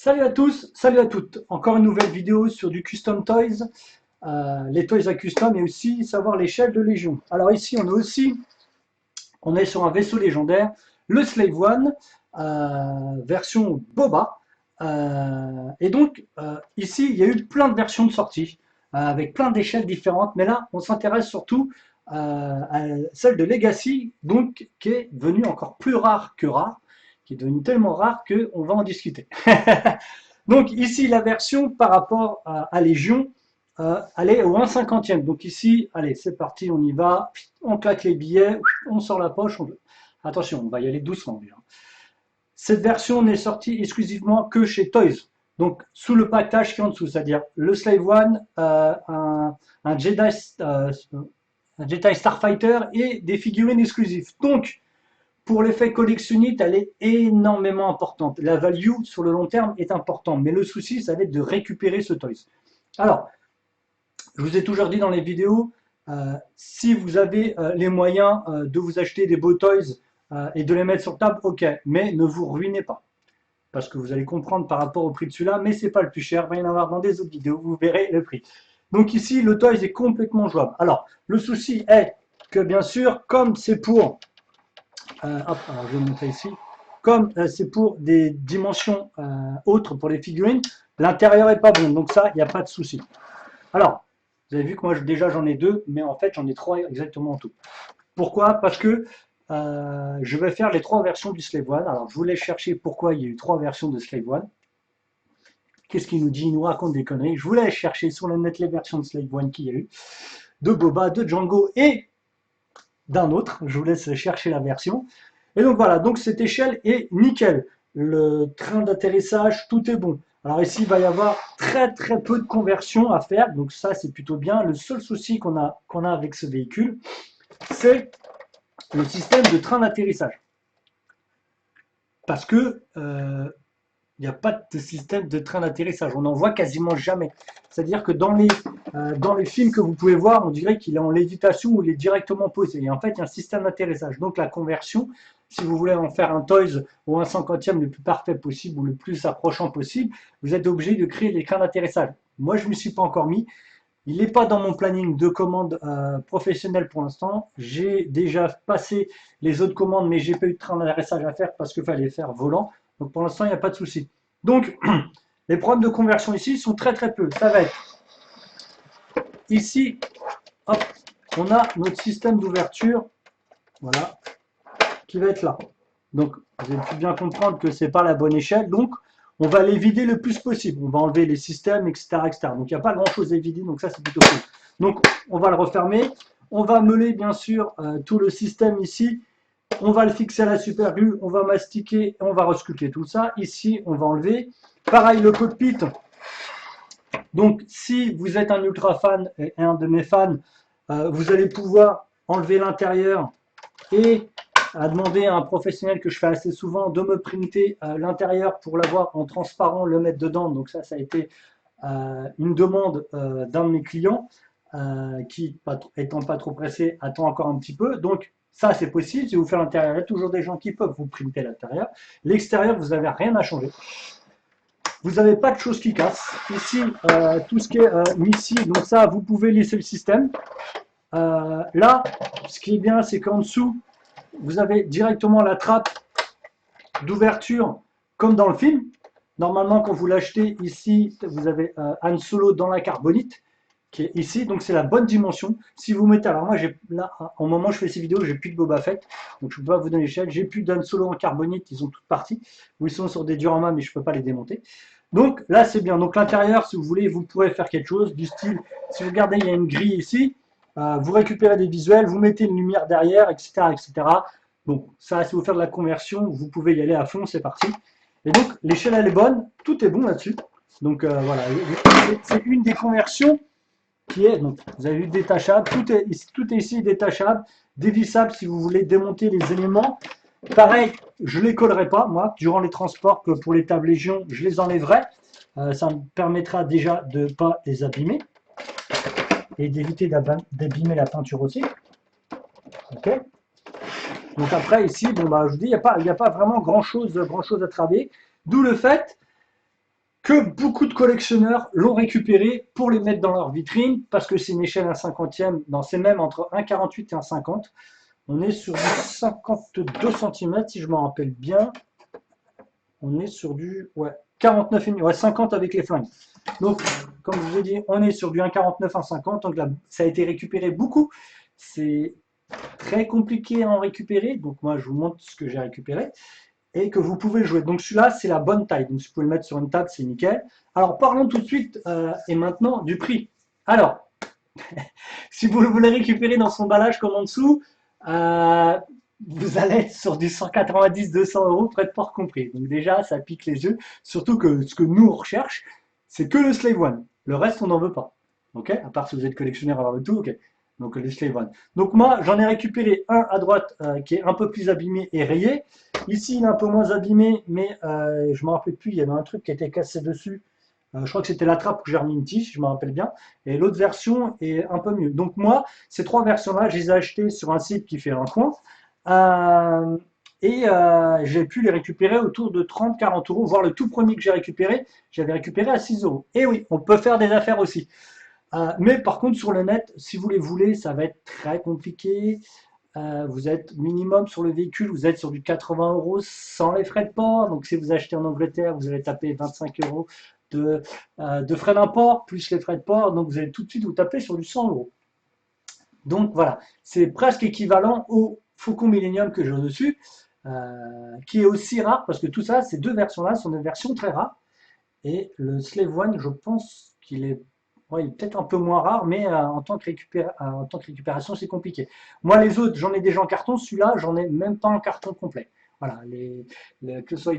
Salut à tous, salut à toutes. Encore une nouvelle vidéo sur du Custom Toys, les toys à custom et aussi savoir l'échelle de Légion. Alors ici on est sur un vaisseau légendaire, le Slave One, version Boba. Et donc ici il y a eu plein de versions de sortie, avec plein d'échelles différentes, mais là on s'intéresse surtout à celle de Legacy, donc qui est devenue encore plus rare que rare, qui est devenue tellement rare qu'on va en discuter. Donc ici la version par rapport à Légion, elle est au 1/50e. Donc ici, allez, c'est parti, on y va, on claque les billets, on sort la poche. Attention, on va y aller doucement déjà. Cette version n'est sortie exclusivement que chez Toys. Donc sous le package qui est en dessous, c'est-à-dire le Slave One, un Jedi Starfighter et des figurines exclusives. Donc pour l'effet collectionniste, elle est énormément importante. La value sur le long terme est importante, mais le souci, ça va être de récupérer ce toys. Alors, je vous ai toujours dit dans les vidéos, si vous avez les moyens de vous acheter des beaux toys et de les mettre sur table, ok, mais ne vous ruinez pas. Parce que vous allez comprendre par rapport au prix de celui-là, mais c'est pas le plus cher, il va y en avoir dans des autres vidéos, vous verrez le prix. Donc ici, le toys est complètement jouable. Alors, le souci est que bien sûr, comme c'est pour hop, alors je vais montrer ici. Comme c'est pour des dimensions autres pour les figurines, l'intérieur est pas bon. Donc ça, il n'y a pas de souci. Alors, vous avez vu que moi déjà j'en ai deux, mais en fait j'en ai trois exactement en tout. Pourquoi? Parce que je vais faire les trois versions du Slave One. Alors je voulais chercher pourquoi il y a eu trois versions de Slave One. Qu'est-ce qu'il nous dit? Il nous raconte des conneries. Je voulais chercher sur le net les versions de Slave One qu'il y a eu, de Boba, de Django et d'un autre. Je vous laisse chercher la version. Et donc voilà, donc cette échelle est nickel. Le train d'atterrissage, tout est bon. Alors ici, il va y avoir très très peu de conversion à faire, donc ça c'est plutôt bien. Le seul souci qu'on a avec ce véhicule, c'est le système de train d'atterrissage. Parce que il n'y a pas de système de train d'atterrissage. On n'en voit quasiment jamais. C'est-à-dire que dans les films que vous pouvez voir, on dirait qu'il est en lévitation ou il est directement posé. Et en fait, il y a un système d'atterrissage. Donc la conversion, si vous voulez en faire un Toys ou un 50e le plus parfait possible ou le plus approchant possible, vous êtes obligé de créer les trains d'atterrissage. Moi, je ne me suis pas encore mis. Il n'est pas dans mon planning de commande professionnelle pour l'instant. J'ai déjà passé les autres commandes, mais j'ai pas eu de train d'atterrissage à faire parce qu'il fallait faire volant. Donc pour l'instant, il n'y a pas de souci. Donc, les problèmes de conversion ici sont très très peu. Ça va être ici, hop, on a notre système d'ouverture, voilà, qui va être là. Donc, vous avez pu bien comprendre que c'est pas la bonne échelle. Donc, on va les vider le plus possible. On va enlever les systèmes, etc., etc. Donc, il n'y a pas grand-chose à vider. Donc, ça, c'est plutôt cool. Donc, on va le refermer. On va meuler, bien sûr, tout le système ici. On va le fixer à la super glue, on va mastiquer, on va resculpter tout ça. Ici, on va enlever. Pareil, le cockpit. Donc, si vous êtes un ultra fan et un de mes fans, vous allez pouvoir enlever l'intérieur et demander à un professionnel que je fais assez souvent de me printer l'intérieur pour l'avoir en transparent, le mettre dedans. Donc ça a été une demande d'un de mes clients qui, étant pas trop pressé, attend encore un petit peu. Donc, ça, c'est possible. Si vous faites l'intérieur, il y a toujours des gens qui peuvent vous printer l'intérieur. L'extérieur, vous n'avez rien à changer. Vous n'avez pas de choses qui cassent. Ici, tout ce qui est missile, donc ça, vous pouvez laisser le système. Là, ce qui est bien, c'est qu'en dessous, vous avez directement la trappe d'ouverture, comme dans le film. Normalement, quand vous l'achetez, ici, vous avez Han Solo dans la carbonite qui est ici, donc c'est la bonne dimension. Si vous mettez, alors moi, là, au moment où je fais ces vidéos, j'ai plus de Boba Fett, donc je ne peux pas vous donner l'échelle. J'ai plus d'Han Solo en carbonite, ils ont toutes parties, ou ils sont sur des dioramas, mais je ne peux pas les démonter. Donc là, c'est bien. Donc l'intérieur, si vous voulez, vous pourrez faire quelque chose du style, si vous regardez, il y a une grille ici, vous récupérez des visuels, vous mettez une lumière derrière, etc., etc. Donc ça, si vous faites de la conversion, vous pouvez y aller à fond, c'est parti. Et donc l'échelle, elle est bonne, tout est bon là-dessus. Donc voilà, c'est une des conversions qui est, donc vous avez vu, détachable, tout est ici détachable, dévissable si vous voulez démonter les éléments. Pareil, je ne les collerai pas, moi, durant les transports, que pour les tables Légion, je les enlèverai. Ça me permettra déjà de ne pas les abîmer et d'éviter d'abîmer la peinture aussi. Ok. Donc après, ici, bon, bah, je vous dis, il n'y a pas vraiment grand chose à travailler. D'où le fait que beaucoup de collectionneurs l'ont récupéré pour les mettre dans leur vitrine, parce que c'est une échelle 1/50, non, c'est même entre 1,48 et 1,50. On est sur du 52 cm, si je me rappelle bien. On est sur du 49,5, ouais, 50 avec les flingues. Donc, comme je vous ai dit, on est sur du 1,49, 1,50. Donc là, ça a été récupéré beaucoup. C'est très compliqué à en récupérer. Donc moi, je vous montre ce que j'ai récupéré et que vous pouvez jouer. Donc celui-là, c'est la bonne taille. Donc si vous pouvez le mettre sur une table, c'est nickel. Alors parlons tout de suite et maintenant du prix. Alors, si vous voulez récupérer dans son emballage comme en dessous, euh, vous allez être sur du 190-200 euros, frais de port compris. Donc déjà, ça pique les yeux. Surtout que ce que nous on recherche, c'est que le Slave One. Le reste, on n'en veut pas. Ok? À part si vous êtes collectionneur avoir le tout, ok. Donc le Slave One. Donc moi, j'en ai récupéré un à droite qui est un peu plus abîmé et rayé. Ici, il est un peu moins abîmé, mais je me rappelle plus, il y avait un truc qui était cassé dessus. Je crois que c'était la trappe que j'ai remis une tige, si je me rappelle bien. Et l'autre version est un peu mieux. Donc moi, ces trois versions-là, je les ai achetées sur un site qui fait un coin. Euh, j'ai pu les récupérer autour de 30-40 euros, voire le tout premier que j'ai récupéré, j'avais récupéré à 6 euros. Et oui, on peut faire des affaires aussi. Mais par contre, sur le net, si vous les voulez, ça va être très compliqué. Vous êtes minimum sur le véhicule, vous êtes sur du 80 euros sans les frais de port. Donc si vous achetez en Angleterre, vous allez taper 25 euros de frais d'import, plus les frais de port. Donc vous allez tout de suite vous taper sur du 100 euros. Donc voilà, c'est presque équivalent au Faucon Millennium que j'ai au-dessus, qui est aussi rare, parce que tout ça, ces deux versions-là sont des versions très rares. Et le Slave One, je pense qu'il est, ouais, il est peut-être un peu moins rare, mais en tant que récupération, c'est compliqué. Moi, les autres, j'en ai déjà en carton. Celui-là, j'en ai même pas en carton complet. Voilà, que ce soit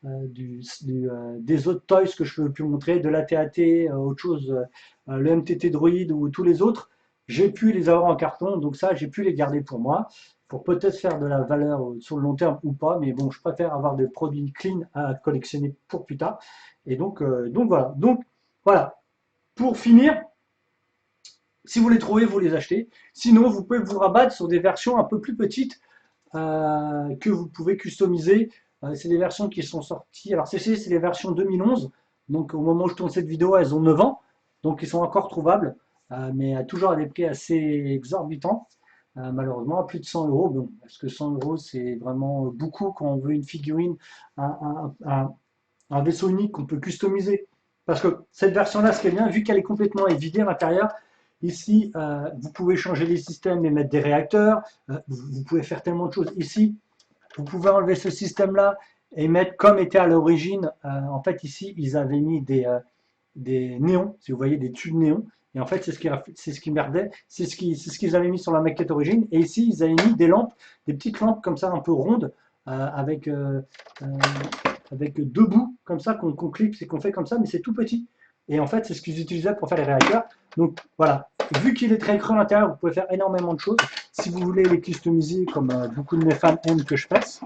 des autres toys que je peux plus montrer, de l'AT-AT, autre chose, le MTT Droid ou tous les autres, j'ai pu les avoir en carton, donc ça, j'ai pu les garder pour moi, pour peut-être faire de la valeur sur le long terme ou pas, mais bon, je préfère avoir des produits clean à collectionner pour plus tard. Et donc voilà. Donc voilà. Pour finir, si vous les trouvez, vous les achetez. Sinon, vous pouvez vous rabattre sur des versions un peu plus petites que vous pouvez customiser. C'est des versions qui sont sorties. Alors, c'est les versions 2011. Donc, au moment où je tourne cette vidéo, elles ont 9 ans. Donc, ils sont encore trouvables, mais toujours à des prix assez exorbitants. Malheureusement, à plus de 100 euros. Bon, parce que 100 euros, c'est vraiment beaucoup quand on veut une figurine, un vaisseau unique qu'on peut customiser. Parce que cette version-là, ce qui est bien, vu qu'elle est complètement évidée à l'intérieur, ici, vous pouvez changer les systèmes et mettre des réacteurs. Vous pouvez faire tellement de choses. Ici, vous pouvez enlever ce système-là et mettre comme était à l'origine. En fait, ici, ils avaient mis des néons, si vous voyez, des tubes néons. Et en fait, c'est ce qui merdait, c'est ce qu'ils avaient mis sur la maquette origine. Et ici, ils avaient mis des lampes, des petites lampes comme ça, un peu rondes, avec deux bouts comme ça qu'on clipse et qu'on fait comme ça, mais c'est tout petit. Et en fait, c'est ce qu'ils utilisaient pour faire les réacteurs. Donc voilà, vu qu'il est très creux à l'intérieur, vous pouvez faire énormément de choses. Si vous voulez les customiser, comme beaucoup de mes fans aiment que je fasse.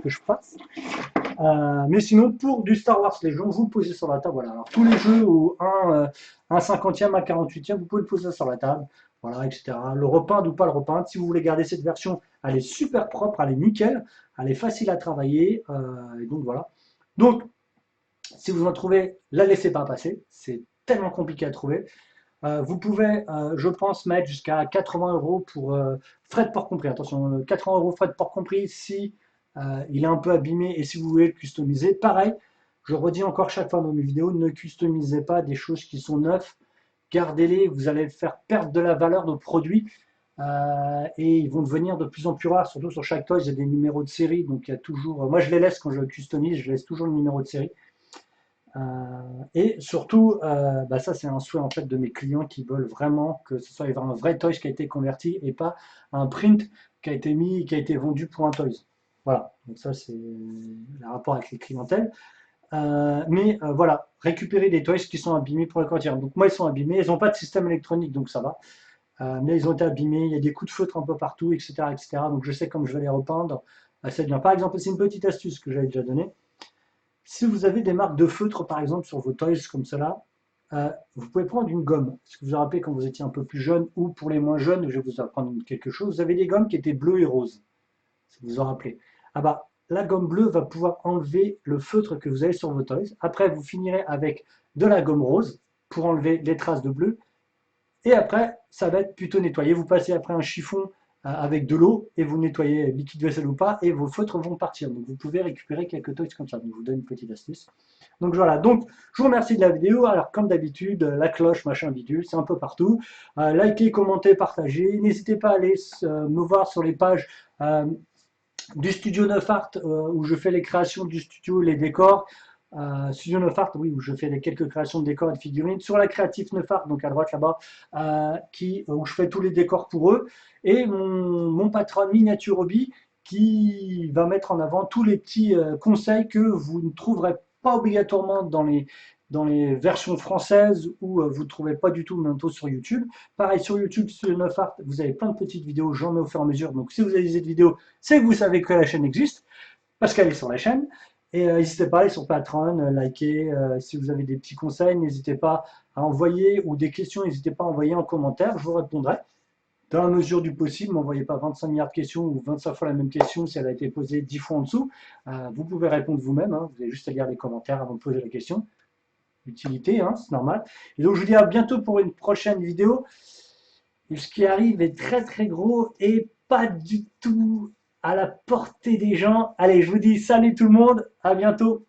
Mais sinon, pour du Star Wars Légion, vous le posez sur la table. Voilà. Alors, tous les jeux où un 50e, un 48e, vous pouvez le poser sur la table. Voilà, etc. Le repeindre ou pas le repeindre. Si vous voulez garder cette version, elle est super propre, elle est nickel, elle est facile à travailler. Et donc voilà. Donc, si vous en trouvez, la laissez pas passer. C'est tellement compliqué à trouver. Vous pouvez, je pense, mettre jusqu'à 80 euros pour frais de port compris. Attention, 80 euros frais de port compris si il est un peu abîmé et si vous voulez le customiser. Pareil, je redis encore chaque fois dans mes vidéos, ne customisez pas des choses qui sont neuves. Gardez-les, vous allez faire perdre de la valeur de produits et ils vont devenir de plus en plus rares. Surtout sur chaque toy, il y a des numéros de série. Donc il y a toujours. Moi, je les laisse quand je customise, je laisse toujours le numéro de série. Et surtout, ça c'est un souhait en fait de mes clients qui veulent vraiment que ce soit un vrai toys qui a été converti et pas un print qui a été mis, qui a été vendu pour un toys. Voilà, donc ça c'est le rapport avec les clientèles. Voilà, récupérer des toys qui sont abîmés pour la quantière. Donc moi ils sont abîmés, ils n'ont pas de système électronique donc ça va. Mais ils ont été abîmés, il y a des coups de feutre un peu partout, etc., etc. Donc je sais comme je vais les repeindre. C'est bien. Par exemple, c'est une petite astuce que j'avais déjà donnée. Si vous avez des marques de feutre, par exemple, sur vos toys comme cela, vous pouvez prendre une gomme. Est-ce que vous vous rappelez quand vous étiez un peu plus jeune, ou pour les moins jeunes, je vais vous apprendre quelque chose, vous avez des gommes qui étaient bleues et roses, si vous vous en rappelez. Ah bah, la gomme bleue va pouvoir enlever le feutre que vous avez sur vos toys. Après, vous finirez avec de la gomme rose pour enlever les traces de bleu. Et après, ça va être plutôt nettoyé. Vous passez après un chiffon avec de l'eau et vous nettoyez liquide vaisselle ou pas et vos feutres vont partir. Donc vous pouvez récupérer quelques toys comme ça. Donc je vous donne une petite astuce. Donc voilà, donc je vous remercie de la vidéo. Alors comme d'habitude, la cloche, machin, bidule, c'est un peu partout. Likez, commentez, partagez. N'hésitez pas à aller me voir sur les pages du studio 9 Art où je fais les créations du studio, les décors. Studio 9 Art, oui, où je fais quelques créations de décors et de figurines. Sur la Creative 9 Art, donc à droite là-bas, où je fais tous les décors pour eux. Et mon patron Miniature Hobby qui va mettre en avant tous les petits conseils que vous ne trouverez pas obligatoirement dans les versions françaises ou vous ne trouvez pas du tout bientôt sur YouTube. Pareil sur YouTube, sur 9 Art, vous avez plein de petites vidéos, j'en mets au fur et à mesure. Donc si vous avez cette vidéo, c'est que vous savez que la chaîne existe, parce qu'elle est sur la chaîne. Et n'hésitez pas à aller sur Patreon, liker. Si vous avez des petits conseils, n'hésitez pas à envoyer, ou des questions, n'hésitez pas à envoyer en commentaire, je vous répondrai. Dans la mesure du possible, n'envoyez pas 25 milliards de questions ou 25 fois la même question si elle a été posée 10 fois en dessous. Vous pouvez répondre vous-même, hein, vous avez juste à lire les commentaires avant de poser la question. Utilité, hein, c'est normal. Et donc je vous dis à bientôt pour une prochaine vidéo. Et ce qui arrive est très très gros et pas du tout à la portée des gens. Allez, je vous dis salut tout le monde, à bientôt.